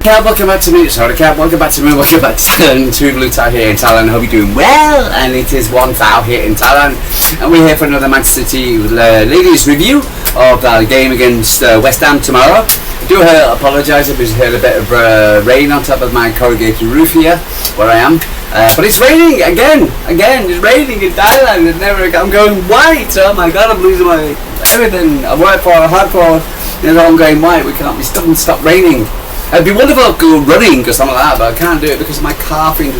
welcome back to me, welcome back to Blue Tie here in Thailand. Hope you're doing well, and it is 1 Thou here in Thailand, and we're here for another Manchester City ladies review of the game against West Ham tomorrow. I do apologise if you heard a bit of rain on top of my corrugated roof here, where I am. But it's raining again, it's raining in Thailand. I'm going white, oh my god, I'm losing my everything. I work for, hard for, I'm going white. We can't be stop raining. It'd be wonderful to go running or something like that, but I can't do it because of my calving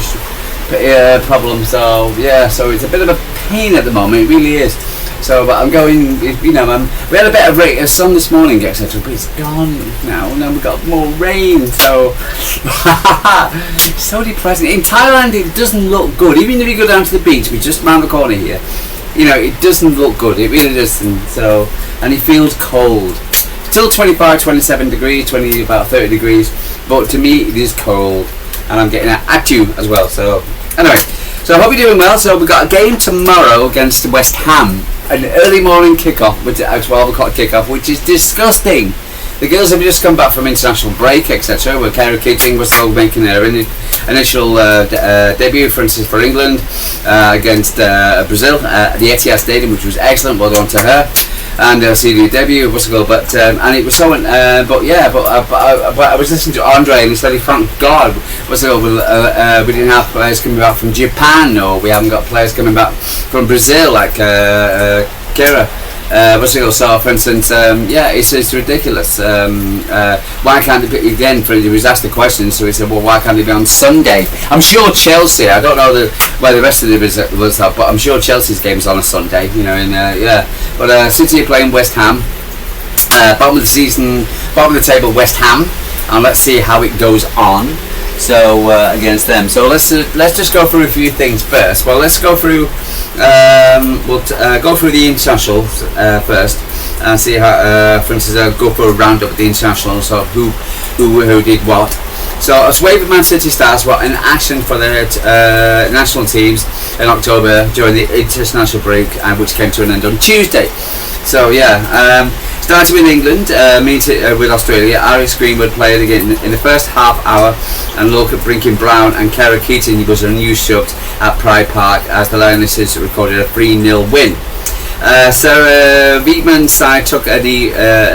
problem. So yeah, so it's a bit of a pain at the moment. It really is. So, but I'm going. We had a bit of rain, sun this morning, etc. But it's gone now. Now we've got more rain. So so depressing. In Thailand, it doesn't look good. Even if you go down to the beach, we're just around the corner here. It doesn't look good. It really doesn't. So, and it feels cold. Still 25, 27 degrees, about 30 degrees, but to me it is cold, and I'm getting at you as well. So anyway, so I hope you're doing well. So we've got a game tomorrow against West Ham, an early morning kickoff, with a 12 o'clock kickoff, which is disgusting. The girls have just come back from international break, etc. With Kara Keating was still making their initial debut, for instance, for England against Brazil at the Etihad Stadium, which was excellent. Well done to her. And see the debut, and it was so. But I was listening to Andree, and he said, "Thank God, we didn't have players coming back from Japan, or we haven't got players coming back from Brazil, like Kira." So, for instance, it's ridiculous. Why can't it be, again, he was asked the question, so he said, well, why can't it be on Sunday? I'm sure Chelsea, I don't know where the rest of the was at, but I'm sure Chelsea's game is on a Sunday, But City are playing West Ham, bottom of the season, bottom of the table, West Ham, and let's see how it goes on. So against them. So let's just go through a few things first. Well, let's go through. We'll go through the internationals first and see how. For instance, I'll go for a roundup of the internationals of who did what. So a swathe of Man City stars were in action for their national teams in October during the international break, which came to an end on Tuesday. So yeah. Starting with England, meeting with Australia, Iris Greenwood played again in the first half hour, and Loka Brinkin-Brown and Kara Keating was unused shoved at Pride Park as the Lionesses recorded a 3-0 win. Sarah Wiegman's side took a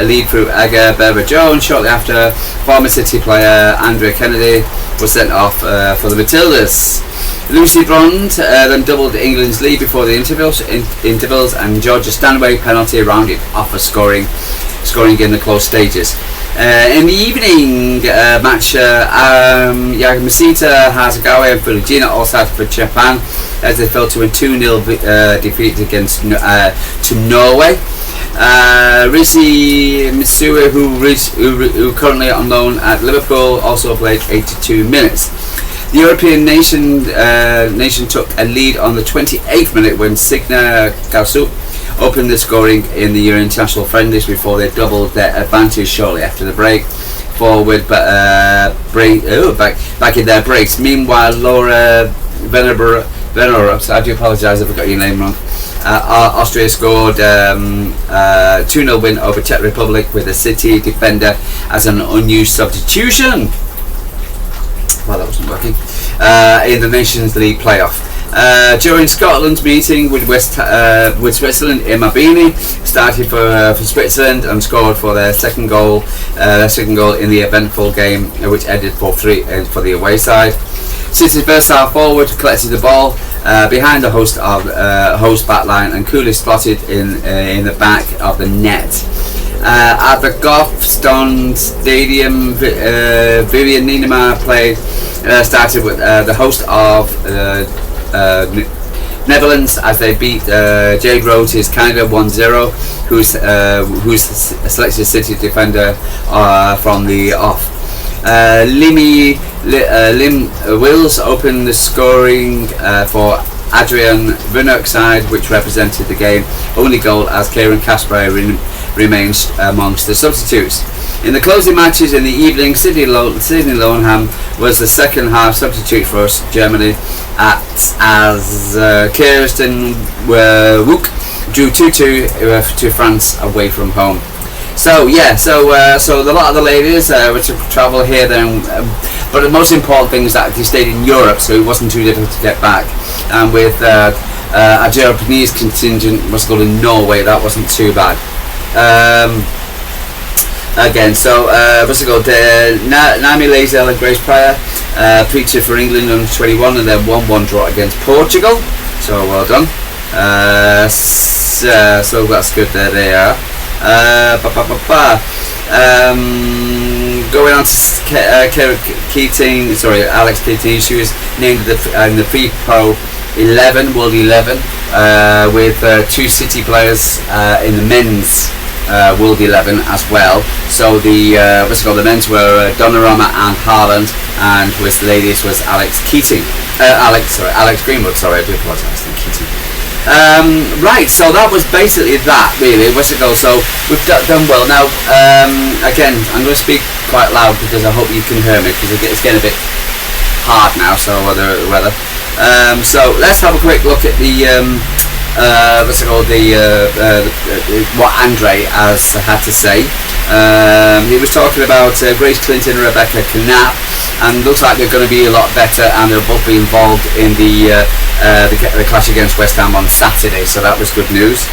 lead through Aga Berber-Jones shortly after former City player Andree Kennedy was sent off for the Matildas. Lucy Brond then doubled England's lead before the intervals, and Georgia Stanway penalty rounded off for scoring in the close stages. In the evening match, Yamashita Hasegawa and Filipina all started for Japan as they fell to a 2-0 defeat against to Norway. Rishi Mitsui, who currently on loan at Liverpool, also played 82 minutes. The European nation took a lead on the 28th minute when Signa Gausu opened the scoring in the Euro international friendlies before they doubled their advantage shortly after the break. Forward back in their breaks. Meanwhile, Laura Venerups, I do apologise if I got your name wrong. Austria scored 2-0 win over Czech Republic with a City defender as an unused substitution. Well, that wasn't working. In the Nations League playoff. During Scotland's meeting with Switzerland, Imabini started for Switzerland and scored for their second goal in the eventful game, which ended 4-3 for the away side. City's versatile forward collected the ball behind the host backline and coolly slotted in the back of the net. At the Golfstone Stadium, Vivian Ninema started with the host of Netherlands as they beat Jade Rhodes' Canada 1-0, who's selected City defender from the off. Lim Wills opened the scoring for Adrian Vinuk's side, which represented the game only goal as Kieran Casper remains amongst the substitutes. In the closing matches in the evening, Sidney Lowenham was the second half substitute for Germany as Kirsten Wook drew 2-2 to France away from home. So yeah, so a lot of the ladies were to travel here then, but the most important thing is that they stayed in Europe, so it wasn't too difficult to get back. And with a Japanese contingent was going to Norway, that wasn't too bad. Again, so what's it called? Naomi Lazel and Grace Pryor featured for England under 21, and then 1-1 draw against Portugal. So well done. So that's good. There they are. Going on to Alex Keating. She was named in the FIFO 11 World 11 with 2 City players in the men's World 11 as well. So the the men's were Donnarumma and Haaland, and with the ladies was Alex Greenwood. Sorry, I do apologise. Keating. Right, so that was basically that, really. So we've done well. Now, again, I'm going to speak quite loud because I hope you can hear me, because it's getting a bit hard now. So weather. So let's have a quick look at the what Andree has had to say. He was talking about Grace Clinton and Rebecca Knapp, and looks like they're going to be a lot better, and they'll both be involved in the clash against West Ham on Saturday. So that was good news.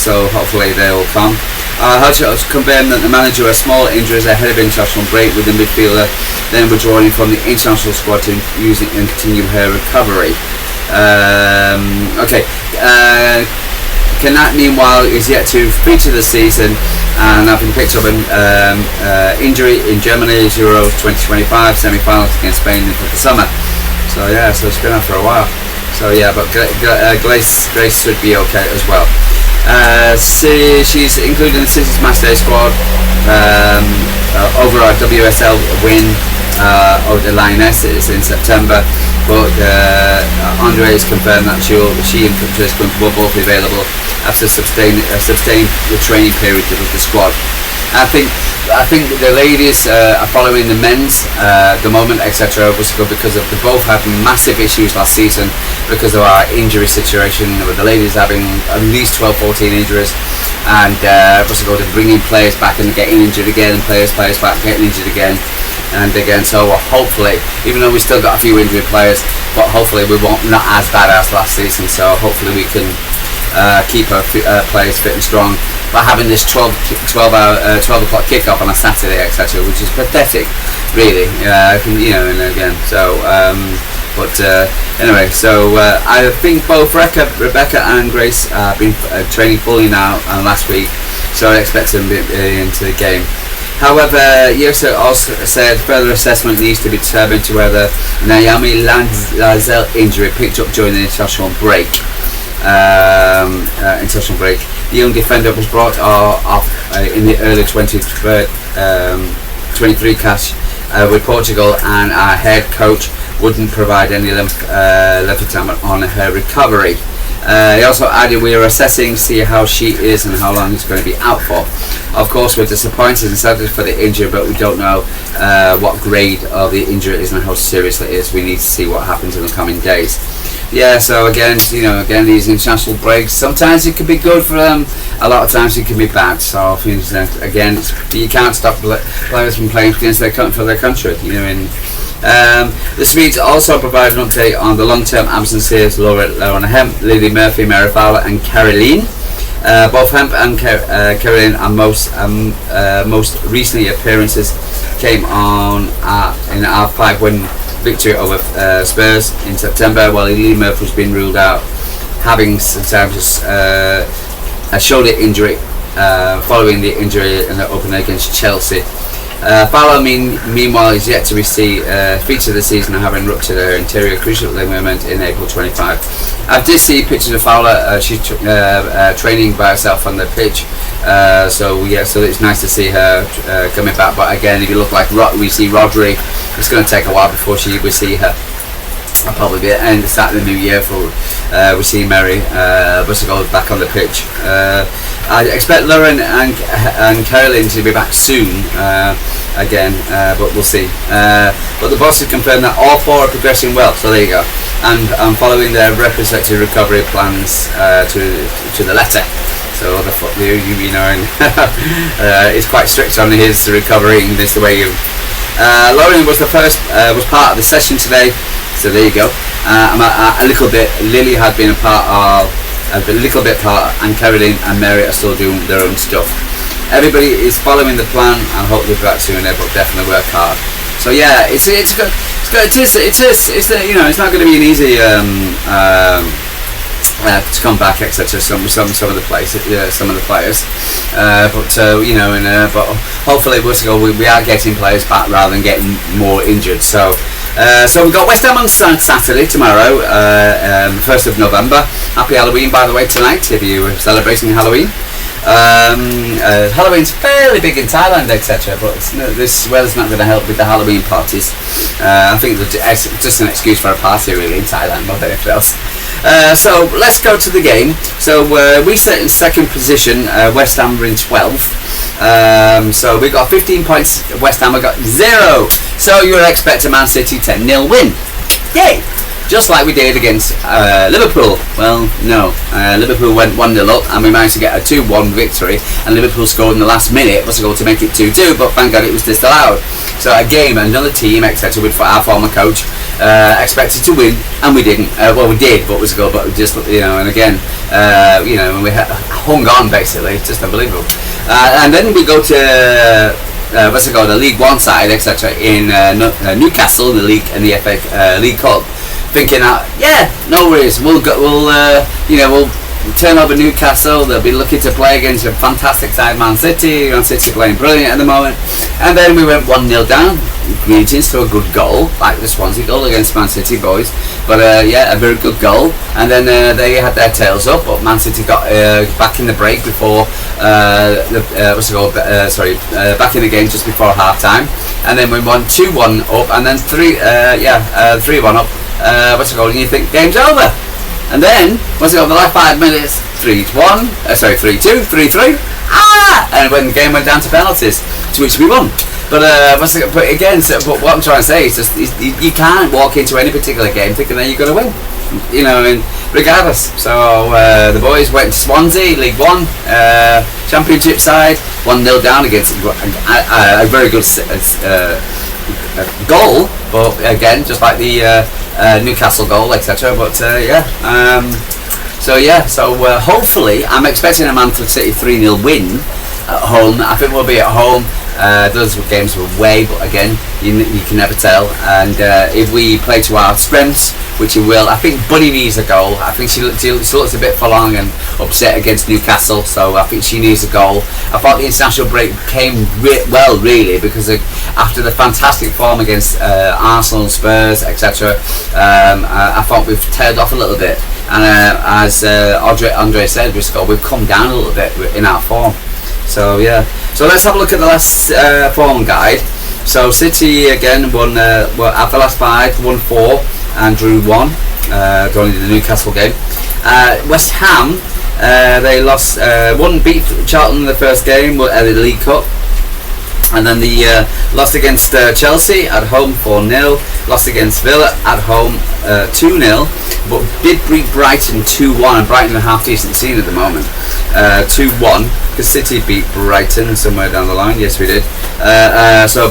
So hopefully they will come. Hodge confirmed that the manager has small injuries ahead of international break, with the midfielder then withdrawing from the international squad to use it and continue her recovery. Knapp, meanwhile, is yet to feature this season, and I've been picked up an injury in Germany's Euros 2025 semi-finals against Spain in the summer. So yeah, so it's been out for a while. So yeah, but Grace should be okay as well. She's included in the City's matchday squad over our WSL win over the Lionesses in September. But Andree has confirmed that she and Chris will both be available after sustained the training period with the squad. I think the ladies are following the men's at the moment, etc. Because they both had massive issues last season because of our injury situation, with the ladies having at least 12-14 injuries, and bringing players back and getting injured again, and players back getting injured again and again. So hopefully, even though we still got a few injured players, but hopefully we won't, not as bad as last season. So hopefully we can keep our players fit and strong. But having this 12 o'clock kickoff on a Saturday, etc., which is pathetic, really. And again. So, anyway. So I think both Rebecca and Grace have been training fully now and last week. So I expect them into the game. However, Yosa also said further assessment needs to be determined to whether Naomi Lazel injury picked up during the international break. The young defender was brought off in the early 23 clash with Portugal, and our head coach wouldn't provide any length time on her recovery. He also added, we are assessing, see how she is and how long it's going to be out for. Of course, we're disappointed and saddened for the injury, but we don't know what grade of the injury is and how serious it is. We need to see what happens in the coming days. Yeah, so again, these international breaks, sometimes it can be good for them, a lot of times it can be bad. So again, you can't stop players from playing against for their country. The Swedes also provide an update on the long-term absences: Lauren Hemp, Lily Murphy, Mary Fowler and Caroline. Both Hemp and Caroline are most recently appearances came on in our 5-win victory over Spurs in September, while Lily Murphy has been ruled out, having sometimes a shoulder injury following the injury in the opener against Chelsea. Fowler, meanwhile, is yet to feature this season, having ruptured her anterior cruciate ligament in April 25. I did see pictures of Fowler. She's training by herself on the pitch. So it's nice to see her coming back. But again, if you look like we see Rodri, it's going to take a while before we see her. I'll probably be at the end of the new year for we see Mary back on the pitch. I expect Lauren and Caroline to be back soon again, but we'll see. But the boss has confirmed that all 4 are progressing well, so there you go, and following their respective recovery plans to the letter. So he's quite strict on his recovery, and this the way you. Lauren was was part of the session today, so there you go. A little bit. Lily had been a little bit part, and Caroline and Mary are still doing their own stuff. Everybody is following the plan, and hope they'll be back soon. But definitely work hard. So yeah, it's good. It's not going to be an easy to come back, etc. Some of the places, some of the players, but hopefully we are getting players back rather than getting more injured. So we've got West Ham on Saturday tomorrow, 1st of November. Happy Halloween, by the way, tonight if you are celebrating Halloween. Halloween's fairly big in Thailand, etc. But this weather's not going to help with the Halloween parties. I think it's just an excuse for a party really in Thailand, more than anything else. So let's go to the game. So we sit in second position. West Ham are in 12th. So we got 15 points. West Ham have got 0. So you would expect a Man City 10-0 win. Yay! Just like we did against Liverpool. Well, no. Liverpool went 1-0 up and we managed to get a 2-1 victory, and Liverpool scored in the last minute was a goal to make it 2-2, but thank God it was disallowed. So a game, another team, etc. with our former coach expected to win, and we didn't. Well, we did, but it was a goal, but we just, and again, and we hung on basically. It's just unbelievable. And then we go to the League One side, etc. in Newcastle in the league and the FA League Cup. Thinking no worries, we'll turn over Newcastle. They'll be looking to play against a fantastic side, Man City. Man City playing brilliant at the moment. And then we went 1-0 down. Greetings to a good goal, like the Swansea goal against Man City boys. But a very good goal. And then they had their tails up, but Man City got back in the break before back in the game just before half time. And then we won 2-1 up, and then 3-1 up. And you think game's over, and then the last 5 minutes, 3-1, 3-2, 3-3, and when the game went down to penalties, to which we won. But what I'm trying to say is just you can't walk into any particular game thinking that you're going to win, regardless. So the boys went to Swansea, League One, Championship side, 1-0 down against a very good goal, but again, just like the Newcastle goal, etc. But hopefully, I'm expecting a Man City 3-0 win at home. I think we'll be at home. Those games were away, but again, you can never tell. And if we play to our strengths, which we will, I think Bunny needs a goal. I think she looks a bit for long and upset against Newcastle, so I think she needs a goal. I thought the international break came well, really, because after the fantastic form against Arsenal and Spurs, etc., I thought we've tailed off a little bit. And as Andree said, we've come down a little bit in our form. So let's have a look at the last form guide. So City again won after the last 5, won 4 and drew 1 going into the Newcastle game. West Ham they lost, beat Charlton in the first game at the League Cup. And then the loss against Chelsea at home 4-0, lost against Villa at home 2-0, but did beat Brighton 2-1, and Brighton are half decent scene at the moment. 2-1, because City beat Brighton somewhere down the line. Yes, we did. So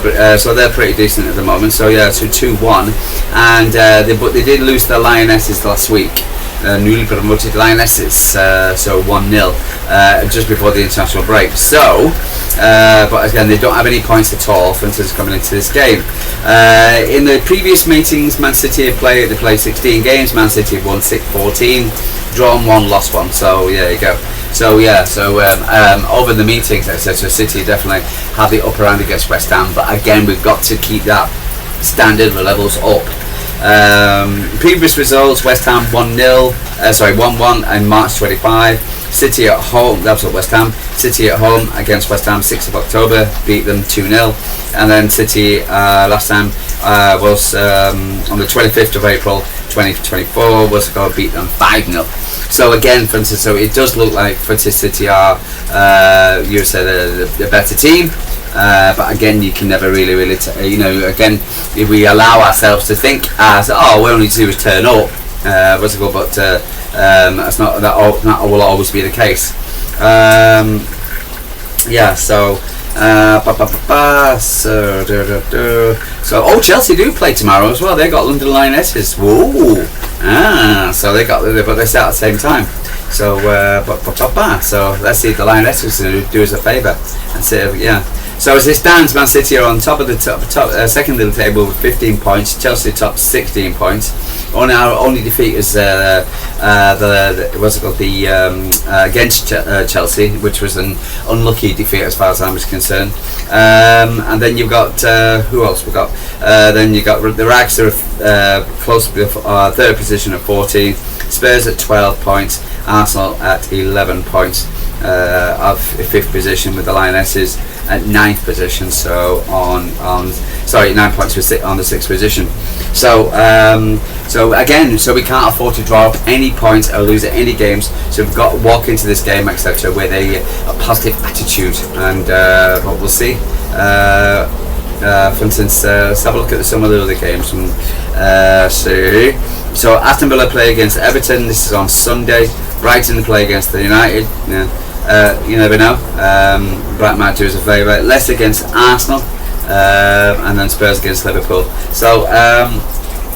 they're pretty decent at the moment. So 2-1, and but they did lose their Lionesses last week. Newly promoted Lionesses, so 1-0 just before the international break. So, but again, they don't have any points at all, for instance, coming into this game. In the previous meetings, Man City they played 16 games. Man City won 14, drawn 1, lost 1. So there you go. So over the meetings, etc., City definitely have the upper hand against West Ham. But again, we've got to keep that standard levels up. Previous results: West Ham 1-1 in March 25. City at home, that was at West Ham. City at home against West Ham 6th of October, beat them 2-0. And then City last time was on the 25th of April 2024, was going to beat them 5-0. So again, for instance, so it does look like City are you said the better team. But again, you can never really again, if we allow ourselves to think as we only do is turn up, but that's not that will always be the case. Yeah, so Chelsea do play tomorrow as well. They got London Lionesses. Whoa! So they got, but they start at the same time. So so let's see if the Lionesses do us a favour and say, yeah. So as it stands, Man City are on top of the second little table with 15 points. Chelsea top 16 points. Our only defeat is against Chelsea, which was an unlucky defeat as far as I was concerned. And then you've got who else? We've got then you got the Rags are close to the third position at 14. Spurs at 12 points. Arsenal at 11 points. Of fifth position, with the Lionesses at ninth position. So 9 points on the sixth position. So we can't afford to draw up any points or lose at any games. So we've got to walk into this game, etc., with a positive attitude, and what we'll see. For instance, let's have a look at some of the other games. So Aston Villa play against Everton. This is on Sunday. Brighton play against the United. Yeah. You never know. Brighton might do us a favour. Leicester against Arsenal, and then Spurs against Liverpool. So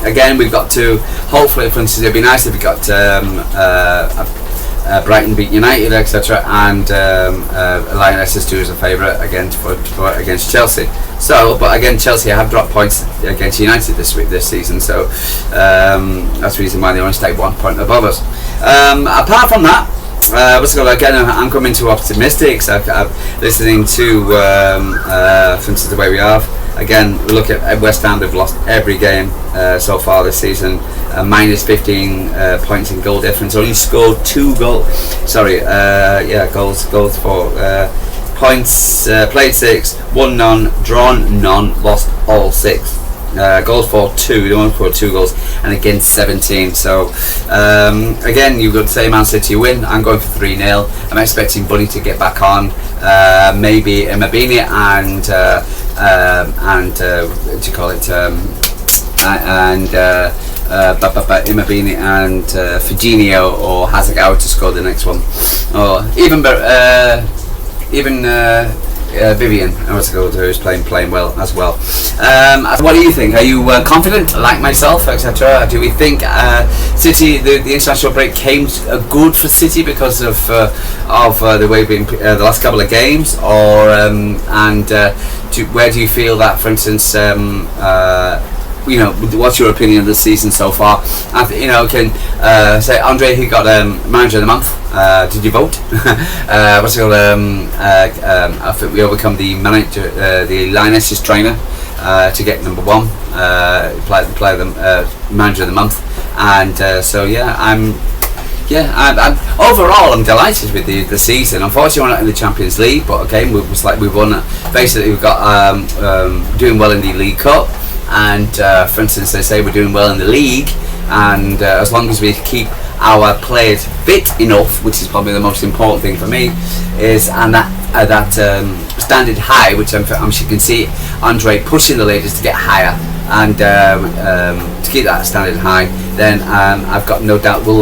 again, we've got to, hopefully, for instance, it'd be nice if we got Brighton beat United, etc., and Lionesses do us a favour against Chelsea. So, but again, Chelsea have dropped points against United this season, so that's the reason why they only stay 1 point above us. Apart from that, again, I'm coming too optimistic. So I'm listening to, for instance, the way we are. Again, look at West Ham. They've lost every game so far this season. Minus 15 points in goal difference. Only scored 2 goals. Goals for points. Played 6, won none, drawn none, lost all 6. Goals for 2. They only scored 2 goals, and against 17. So again, you've got to say Man City win. I'm going for 3-0. I'm expecting Bunny to get back on. Maybe Imabini and what do you call it? Imabini and Fabinho or Hazagawa to score the next one, or even Vivian, who's playing well as well. What do you think? Are you confident, like myself, etc.? Do we think City, the international break came good for City because of the way we've been the last couple of games, or where do you feel that, for instance, what's your opinion of the season so far? Can say Andree, who got manager of the month? Did you vote? I think we overcome the manager, the Lionesses trainer, to get number 1, play the manager of the month, and I'm overall I'm delighted with the season. Unfortunately, we're not in the Champions League, but again, we've won. Basically, we've got doing well in the League Cup. And for instance, they say we're doing well in the league, and as long as we keep our players fit enough, which is probably the most important thing for me, and that standard high, which I'm sure you can see Andree pushing the ladies to get higher, and to keep that standard high, then I've got no doubt we'll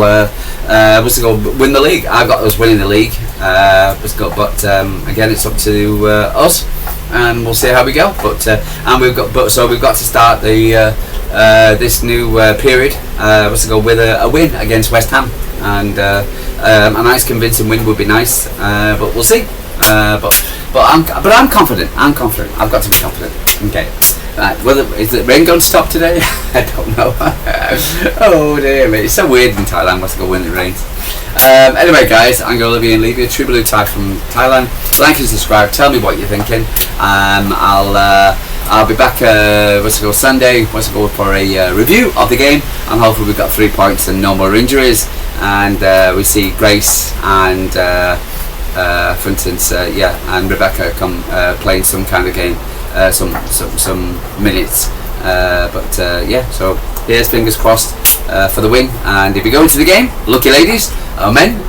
win the league. I've got us winning the league, but again, it's up to us. And we'll see how we go. But we've got to start the this new period. With a win against West Ham, and a nice convincing win would be nice. But we'll see. But I'm confident. I've got to be confident. Okay. Right. Is the rain going to stop today? I don't know. Oh dear me, it's so weird in Thailand. When it rains. Anyway, guys, I'm going to leave you a True Blue Tide from Thailand. Like and subscribe. Tell me what you're thinking. I'll be back Sunday. For a review of the game, and hopefully we've got 3 points and no more injuries, and we see Grace and for instance, and Rebecca come playing some kind of game, some minutes. So here's fingers crossed. for the win. And if you go into the game, lucky ladies or men,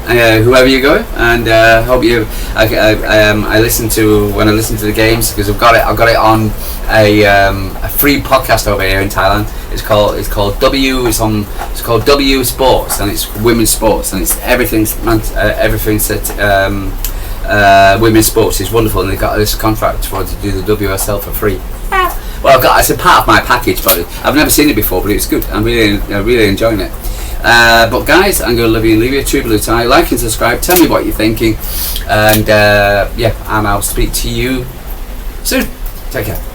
whoever you go, and hope you. I listen to when I listen to the games because I've got it on a free podcast over here in Thailand. It's called W Sports, and it's women's sports, and it's everything's that women's sports is wonderful, and they've got this contract to do the WSL for free. Well, it's a part of my package, but I've never seen it before, but it's good. I'm really enjoying it. But guys, I'm going to love you and leave you. True Blue Tie. Like and subscribe. Tell me what you're thinking, and and I'll speak to you soon. Take care.